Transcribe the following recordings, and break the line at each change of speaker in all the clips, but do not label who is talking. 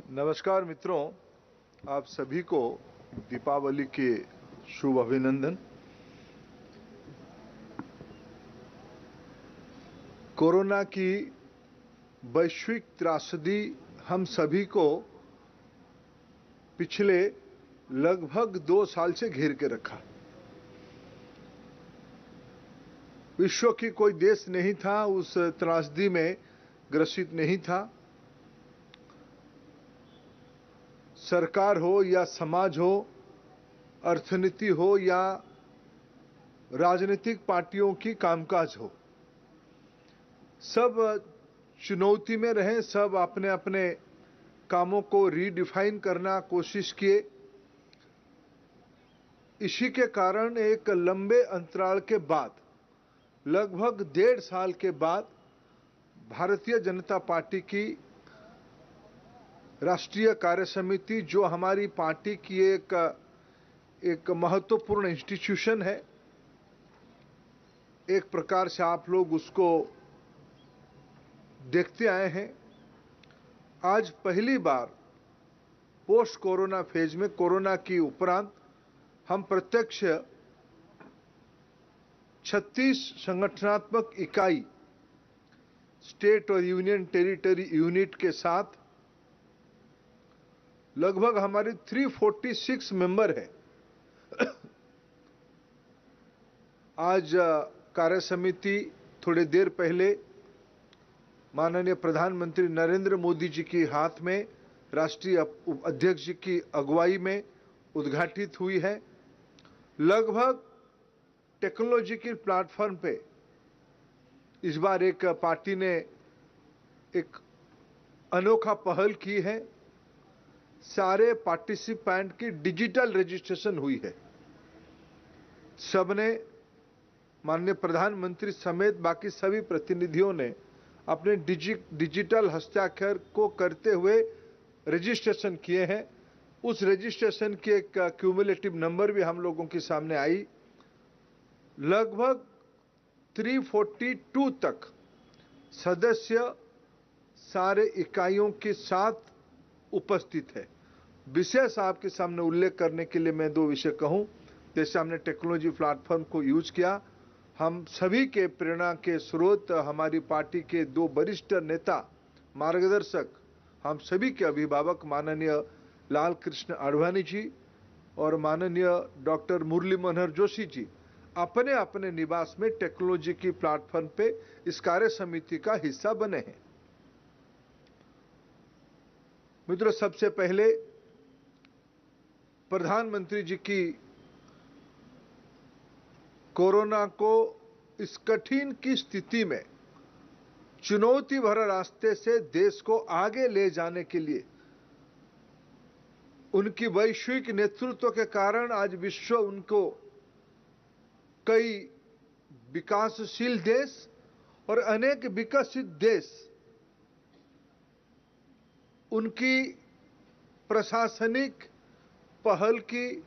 नमस्कार मित्रों, आप सभी को दीपावली के शुभ अभिनंदन। कोरोना की वैश्विक त्रासदी हम सभी को पिछले लगभग 2 साल से घेर के रखा। विश्व की कोई देश नहीं था उस त्रासदी में ग्रसित नहीं था। सरकार हो या समाज हो, अर्थनीति हो या राजनीतिक पार्टियों की कामकाज हो, सब चुनौती में रहे। सब अपने अपने कामों को रीडिफाइन करना कोशिश किए। इसी के कारण एक लंबे अंतराल के बाद, लगभग 1.5 साल के बाद, भारतीय जनता पार्टी की राष्ट्रीय कार्य समिति, जो हमारी पार्टी की एक महत्वपूर्ण इंस्टीट्यूशन है, एक प्रकार से आप लोग उसको देखते आए हैं, आज पहली बार पोस्ट कोरोना फेज में, कोरोना की उपरांत, हम प्रत्यक्ष 36 संगठनात्मक इकाई, स्टेट और यूनियन टेरिटरी यूनिट के साथ लगभग हमारी 346 मेंबर है। आज कार्य समिति थोड़ी देर पहले माननीय प्रधानमंत्री नरेंद्र मोदी जी के हाथ में, राष्ट्रीय अध्यक्ष जी की अगुवाई में उद्घाटित हुई है। लगभग टेक्नोलॉजी के प्लेटफॉर्म पे इस बार एक पार्टी ने एक अनोखा पहल की है। सारे पार्टिसिपेंट की डिजिटल रजिस्ट्रेशन हुई है। सबने, माननीय प्रधानमंत्री समेत बाकी सभी प्रतिनिधियों ने अपने डिजिटल हस्ताक्षर को करते हुए रजिस्ट्रेशन किए हैं। उस रजिस्ट्रेशन की एक क्यूमुलेटिव नंबर भी हम लोगों के सामने आई। लगभग 342 तक सदस्य सारे इकाइयों के साथ उपस्थित है। विशेष आपके सामने उल्लेख करने के लिए मैं 2 विषय कहूं। जैसे हमने टेक्नोलॉजी प्लेटफॉर्म को यूज किया, हम सभी के प्रेरणा के स्रोत, हमारी पार्टी के 2 वरिष्ठ नेता, मार्गदर्शक, हम सभी के अभिभावक माननीय लाल कृष्ण आडवाणी जी और माननीय डॉक्टर मुरली मनोहर जोशी जी अपने अपने निवास में टेक्नोलॉजी की प्लेटफॉर्म पे इस कार्य समिति का हिस्सा बने हैं। मित्रों, सबसे पहले प्रधानमंत्री जी की कोरोना को इस कठिन की स्थिति में चुनौती भरे रास्ते से देश को आगे ले जाने के लिए उनकी वैश्विक नेतृत्व के कारण आज विश्व उनको कई विकासशील देश और अनेक विकसित देश उनकी प्रशासनिक पहल की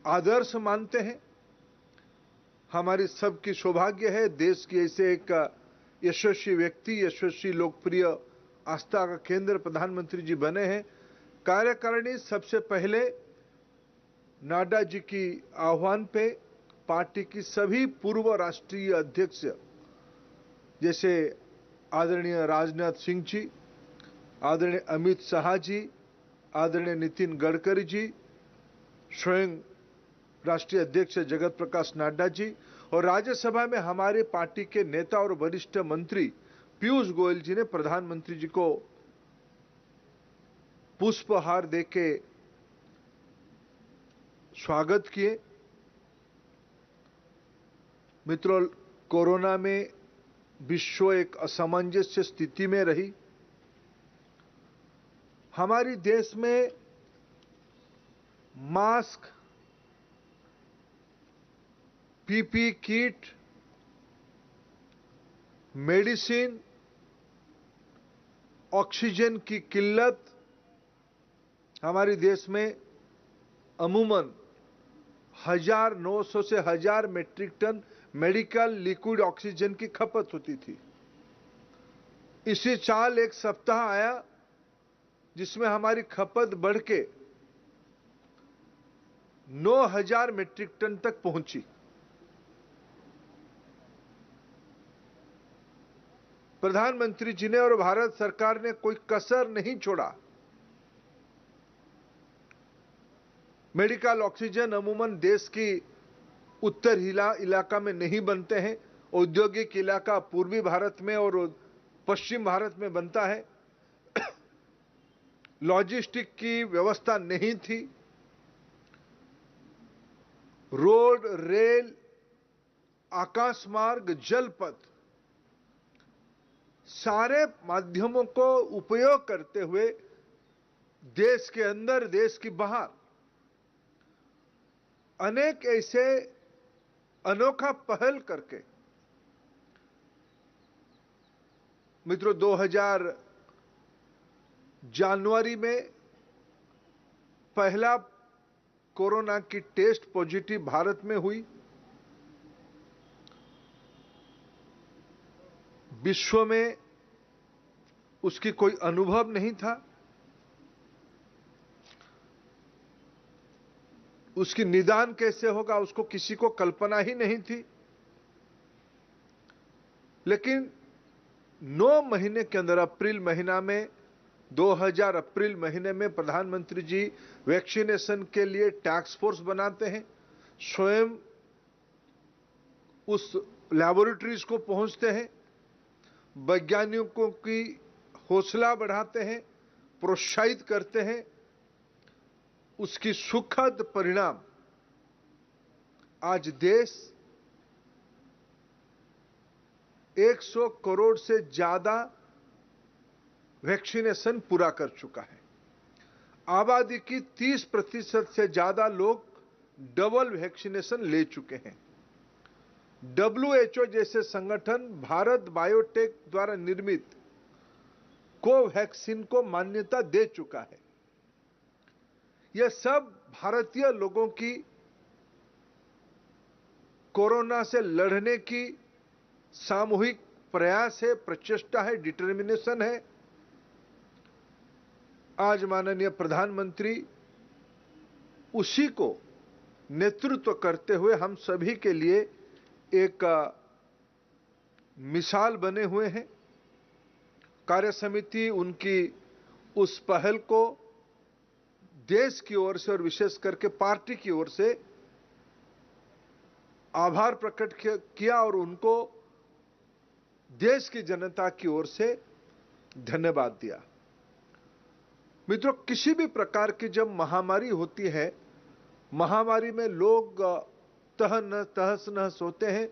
आदर्श मानते हैं। हमारी सबकी सौभाग्य है, देश की ऐसे एक यशस्वी व्यक्ति, यशस्वी लोकप्रिय आस्था का केंद्र प्रधानमंत्री जी बने हैं। कार्यकारिणी सबसे पहले नड्डा जी की आह्वान पे पार्टी की सभी पूर्व राष्ट्रीय अध्यक्ष, जैसे आदरणीय राजनाथ सिंह जी, आदरणीय अमित शाह जी, आदरणीय नितिन गडकरी जी, स्वयं राष्ट्रीय अध्यक्ष जगत प्रकाश नड्डा जी और राज्यसभा में हमारे पार्टी के नेता और वरिष्ठ मंत्री पीयूष गोयल जी ने प्रधानमंत्री जी को पुष्पहार देके स्वागत किए। मित्रों, कोरोना में विश्व एक असमंजस स्थिति में रही। हमारी देश में mask, PP kit, medicine, oxygen की किल्लत, हमारे देश में अमूमन 1900 से 1000 metric ton medical liquid oxygen की खपत होती थी। इसी साल एक सप्ताह आया जिसमें हमारी खपत बढ़ के 9,000 मीट्रिक टन तक पहुंची। प्रधानमंत्री जी ने और भारत सरकार ने कोई कसर नहीं छोड़ा। मेडिकल ऑक्सीजन अमूमन देश की उत्तर इलाका में नहीं बनते हैं। औद्योगिक इलाका पूर्वी भारत में और पश्चिम भारत में बनता है। लॉजिस्टिक की व्यवस्था नहीं थी। रोड, रेल, आकाश मार्ग, जल पथ, सारे माध्यमों को उपयोग करते हुए देश के अंदर, देश की बाहर अनेक ऐसे अनोखा पहल करके मित्रों 2000 जनवरी में पहला कोरोना की टेस्ट पॉजिटिव भारत में हुई। विश्व में उसकी कोई अनुभव नहीं था। उसकी निदान कैसे होगा उसको किसी को कल्पना ही नहीं थी। लेकिन 9 महीने के अंदर अप्रैल महीना में 2000 अप्रैल महीने में प्रधानमंत्री जी वैक्सीनेशन के लिए टास्क फोर्स बनाते हैं। स्वयं उस लैबोरेटरीज को पहुंचते हैं, वैज्ञानिकों की हौसला बढ़ाते हैं, प्रोत्साहित करते हैं। उसकी सुखद परिणाम आज देश 100 करोड़ से ज्यादा वैक्सीनेशन पूरा कर चुका है। आबादी की 30% से ज्यादा लोग डबल वैक्सीनेशन ले चुके हैं। WHO जैसे संगठन भारत बायोटेक द्वारा निर्मित कोवैक्सीन को मान्यता दे चुका है। यह सब भारतीय लोगों की कोरोना से लड़ने की सामूहिक प्रयास है, प्रचेष्टा है, डिटर्मिनेशन है। आज माननीय प्रधानमंत्री उसी को नेतृत्व करते हुए हम सभी के लिए एक मिसाल बने हुए हैं। कार्य समिति उनकी उस पहल को देश की ओर से और विशेष करके पार्टी की ओर से आभार प्रकट किया और उनको देश की जनता की ओर से धन्यवाद दिया। मित्रों, किसी भी प्रकार की जब महामारी होती है, महामारी में लोग तहस नहस होते हैं,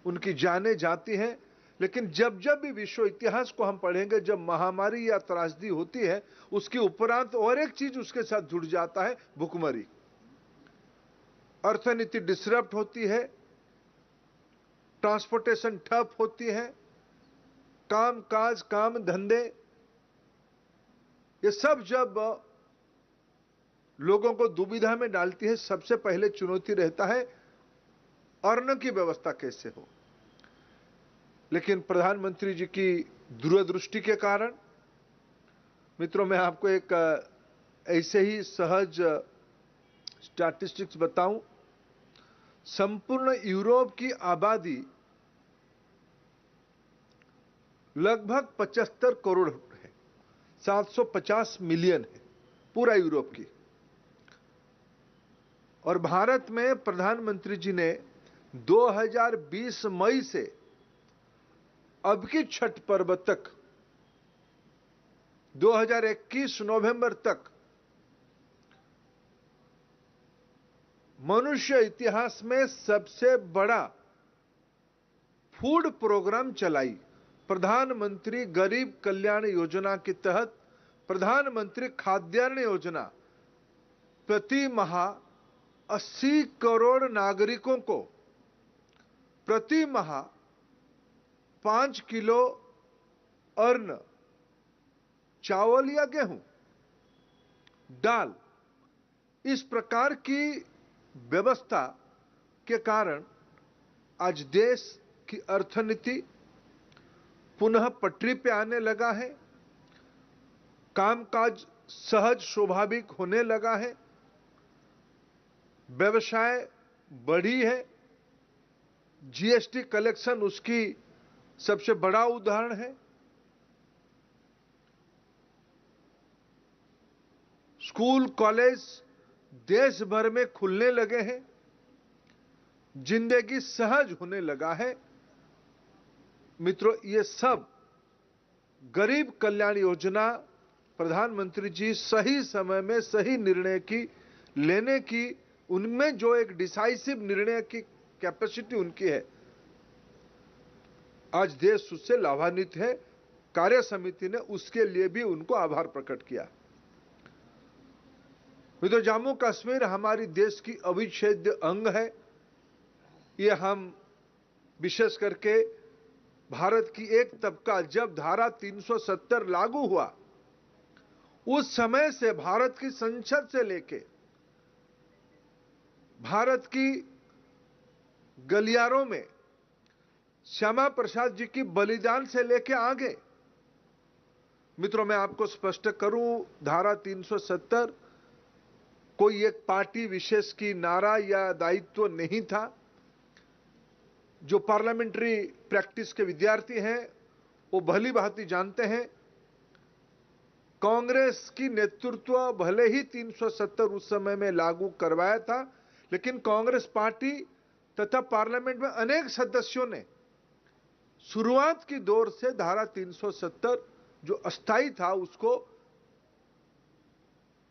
उनकी जानें जाती हैं। लेकिन जब जब भी विश्व इतिहास को हम पढ़ेंगे, जब महामारी या त्रासदी होती है, उसके उपरांत और एक चीज उसके साथ जुड़ जाता है, भुखमरी। अर्थनीति डिसरप्ट होती है, ट्रांसपोर्टेशन ठप होती है, काम काज, काम धंधे, ये सब जब लोगों को दुविधा में डालती है, सबसे पहले चुनौती रहता है अन्न की व्यवस्था कैसे हो। लेकिन प्रधानमंत्री जी की दूरदृष्टि के कारण, मित्रों, मैं आपको एक ऐसे ही सहज स्टैटिस्टिक्स बताऊं। संपूर्ण यूरोप की आबादी लगभग 75 करोड़ है, 750 मिलियन है पूरा यूरोप की। और भारत में प्रधानमंत्री जी ने 2020 मई से अब की छठ पर्व तक 2021 नवंबर तक मनुष्य इतिहास में सबसे बड़ा फूड प्रोग्राम चलाई। प्रधानमंत्री गरीब कल्याण योजना के तहत प्रधानमंत्री खाद्यान्न योजना प्रति माह 80 करोड़ नागरिकों को प्रति माह 5 किलो अन्न, चावल या गेहूं, दाल, इस प्रकार की व्यवस्था के कारण आज देश की अर्थनीति पुनः पटरी पे आने लगा है। कामकाज सहज स्वाभाविक होने लगा है, व्यवसाय बढ़ी है, जीएसटी कलेक्शन उसकी सबसे बड़ा उदाहरण है। स्कूल कॉलेज देश भर में खुलने लगे हैं, जिंदगी सहज होने लगा है। मित्रों, ये सब गरीब कल्याण योजना प्रधानमंत्री जी सही समय में सही निर्णय की लेने की, उनमें जो एक डिसाइसिव निर्णय की कैपेसिटी उनकी है, आज देश उससे लाभान्वित है। कार्य समिति ने उसके लिए भी उनको आभार प्रकट किया। तो जम्मू कश्मीर हमारी देश की अविच्छेद्य अंग है। ये हम विशेष करके भारत की एक तबका जब धारा 370 लागू हुआ, उस समय से भारत की संसद से लेके भारत की गलियारों में श्यामा प्रसाद जी की बलिदान से लेके आगे, मित्रों मैं आपको स्पष्ट करूं, धारा 370 कोई एक पार्टी विशेष की नारा या दायित्व नहीं था। जो पार्लियामेंट्री प्रैक्टिस के विद्यार्थी हैं वो भली भांति जानते हैं, कांग्रेस की नेतृत्व भले ही 370 उस समय में लागू करवाया था, लेकिन कांग्रेस पार्टी तथा पार्लियामेंट में अनेक सदस्यों ने शुरुआत की दौर से धारा 370 जो अस्थायी था उसको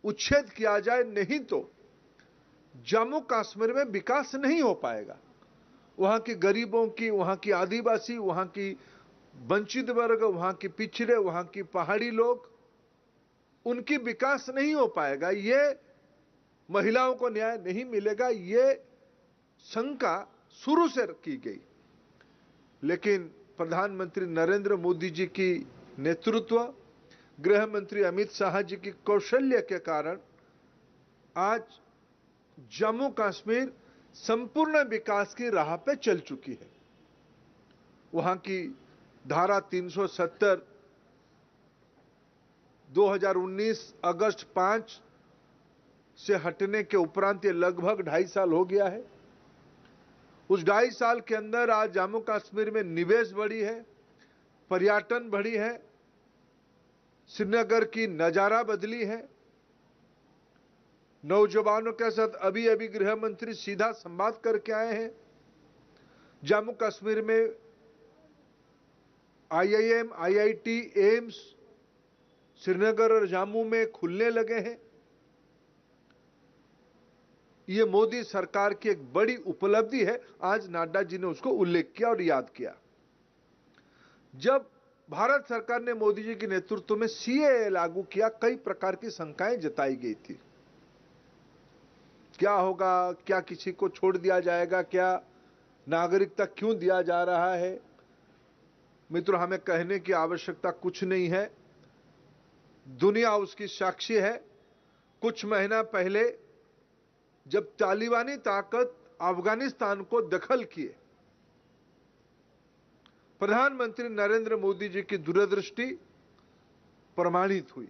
उच्छेद किया जाए, नहीं तो जम्मू कश्मीर में विकास नहीं हो पाएगा। वहां के गरीबों की, वहां की आदिवासी, वहां की वंचित वर्ग, वहां की पिछड़े, वहां की पहाड़ी लोग, उनकी विकास नहीं हो पाएगा। ये महिलाओं को न्याय नहीं मिलेगा, ये शंका शुरू से की गई। लेकिन प्रधानमंत्री नरेंद्र मोदी जी की नेतृत्व, गृह मंत्री अमित शाह जी की कौशल्य के कारण आज जम्मू कश्मीर संपूर्ण विकास की राह पे चल चुकी है। वहां की धारा 370 2019 अगस्त 5 से हटने के उपरांत ये लगभग 2.5 साल हो गया है। उस 2.5 साल के अंदर आज जम्मू कश्मीर में निवेश बढ़ी है, पर्यटन बढ़ी है, श्रीनगर की नजारा बदली है। नौजवानों के साथ अभी अभी गृह मंत्री सीधा संवाद करके आए हैं। जम्मू कश्मीर में आईआईएम, आईआईटी, एम्स श्रीनगर और जम्मू में खुलने लगे हैं। ये मोदी सरकार की एक बड़ी उपलब्धि है। आज नड्डा जी ने उसको उल्लेख किया और याद किया। जब भारत सरकार ने मोदी जी के नेतृत्व में सीएए लागू किया, कई प्रकार की शंकाएं जताई गई थी। क्या होगा, क्या किसी को छोड़ दिया जाएगा, क्या नागरिकता क्यों दिया जा रहा है। मित्रों, हमें कहने की आवश्यकता कुछ नहीं है, दुनिया उसकी साक्षी है। कुछ महीना पहले जब तालिबानी ताकत अफगानिस्तान को दखल किए, प्रधानमंत्री नरेंद्र मोदी जी की दूरदृष्टि प्रमाणित हुई।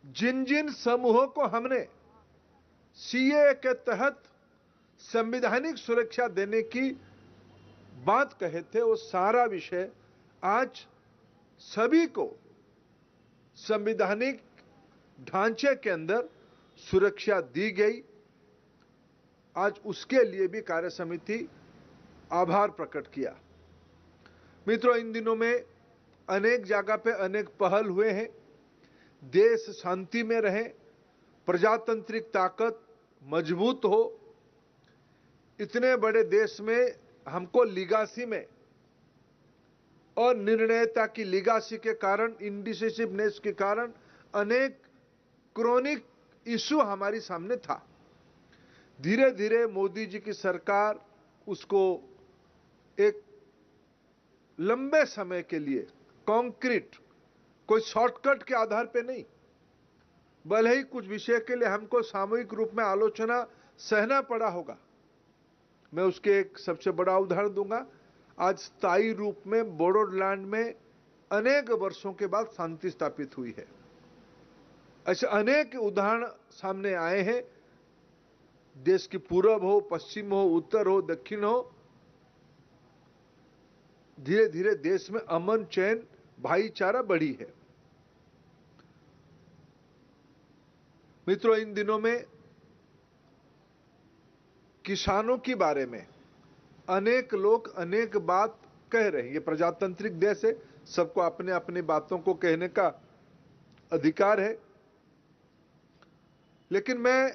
जिन जिन समूहों को हमने सीएए के तहत संवैधानिक सुरक्षा देने की बात कहे थे, वो सारा विषय आज सभी को संवैधानिक ढांचे के अंदर सुरक्षा दी गई। आज उसके लिए भी कार्य समिति आभार प्रकट किया। मित्रों, इन दिनों में अनेक जगह पे अनेक पहल हुए हैं। देश शांति में रहे, प्रजातांत्रिक ताकत मजबूत हो। इतने बड़े देश में हमको लीगासी में और निर्णयता की लीगासी के कारण, इंडिसिसिवनेस के कारण अनेक क्रोनिक इशू हमारी सामने था। धीरे धीरे मोदी जी की सरकार उसको एक लंबे समय के लिए कॉन्क्रीट, कोई शॉर्टकट के आधार पे नहीं, भले ही कुछ विषय के लिए हमको सामूहिक रूप में आलोचना सहना पड़ा होगा। मैं उसके एक सबसे बड़ा उदाहरण दूंगा। आज स्थायी रूप में बोडोलैंड में अनेक वर्षों के बाद शांति स्थापित हुई है। ऐसे अनेक उदाहरण सामने आए हैं। देश की पूरब हो, पश्चिम हो, उत्तर हो, दक्षिण हो, धीरे धीरे देश में अमन, चैन, भाईचारा बढ़ी है। मित्रों, इन दिनों में किसानों के बारे में अनेक लोग अनेक बात कह रहे हैं। ये प्रजातांत्रिक देश है, सबको अपने अपने बातों को कहने का अधिकार है, लेकिन मैं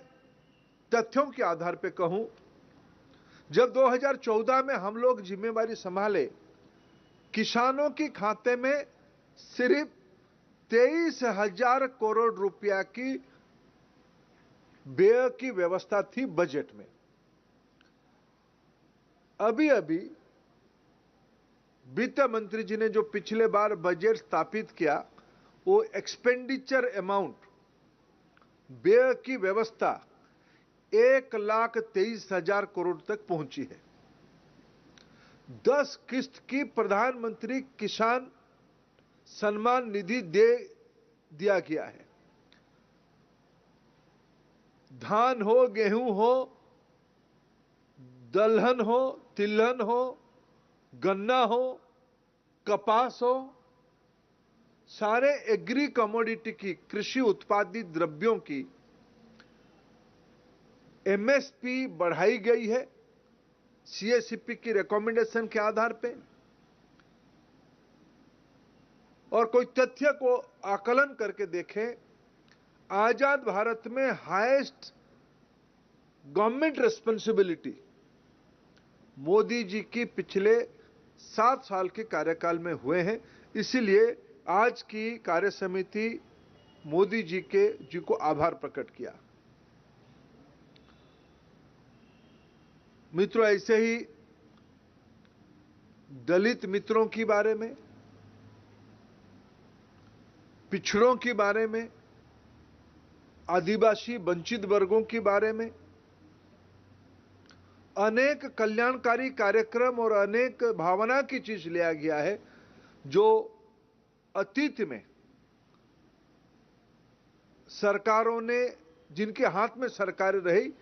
तथ्यों के आधार पर कहूं, जब 2014 में हम लोग जिम्मेवारी संभाले, किसानों के खाते में सिर्फ 23,000 करोड़ रुपया की व्यय की व्यवस्था थी बजट में। अभी अभी वित्त मंत्री जी ने जो पिछले बार बजट स्थापित किया, वो एक्सपेंडिचर अमाउंट, व्यय की व्यवस्था 1,23,000 करोड़ तक पहुंची है। 10 किस्त की प्रधानमंत्री किसान सम्मान निधि दे दिया गया है। धान हो, गेहूं हो, दलहन हो, तिलहन हो, गन्ना हो, कपास हो, सारे एग्री कमोडिटी की, कृषि उत्पादित द्रव्यों की एमएसपी बढ़ाई गई है सीएससीपी की रिकमेंडेशन के आधार पे। और कोई तथ्य को आकलन करके देखें, आजाद भारत में highest government responsibility Modi ji की पिछले 7 साल के कार्यकाल में हुए हैं। इसीलिए आज की कार्य समिति मोदी जी को आभार प्रकट किया। मित्रों, ऐसे ही दलित मित्रों के बारे में, पिछड़ों के बारे में, आदिवासी वंचित वर्गों के बारे में अनेक कल्याणकारी कार्यक्रम और अनेक भावना की चीज लिया गया है, जो अतीत में सरकारों ने, जिनके हाथ में सरकार रही,